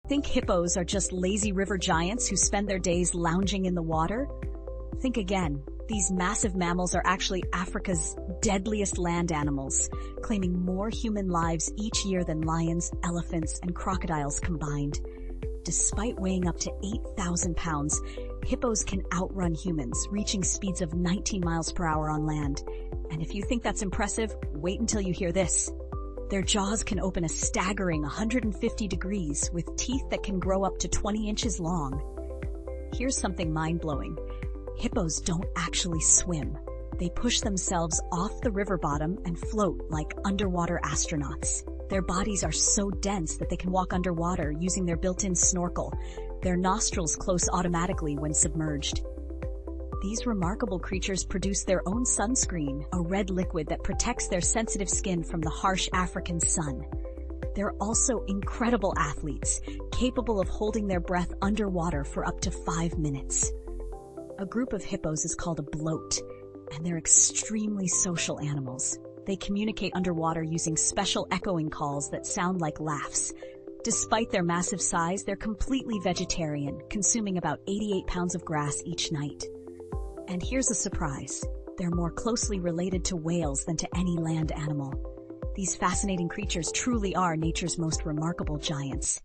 Think hippos are just lazy river giants who spend their days lounging in the water? Think again. These massive mammals are actually Africa's deadliest land animals, claiming more human lives each year than lions, elephants, and crocodiles combined. Despite weighing up to 8,000 pounds, hippos can outrun humans, reaching speeds of 19 miles per hour on land. And if you think that's impressive, wait until you hear this. Their jaws can open a staggering 150 degrees, with teeth that can grow up to 20 inches long. Here's something mind-blowing. Hippos don't actually swim. They push themselves off the river bottom and float like underwater astronauts. Their bodies are so dense that they can walk underwater using their built-in snorkel. Their nostrils close automatically when submerged. These remarkable creatures produce their own sunscreen, a red liquid that protects their sensitive skin from the harsh African sun. They're also incredible athletes, capable of holding their breath underwater for up to 5 minutes. A group of hippos is called a bloat, and they're extremely social animals. They communicate underwater using special echoing calls that sound like laughs. Despite their massive size, they're completely vegetarian, consuming about 88 pounds of grass each night. And here's a surprise. They're more closely related to whales than to any land animal. These fascinating creatures truly are nature's most remarkable giants.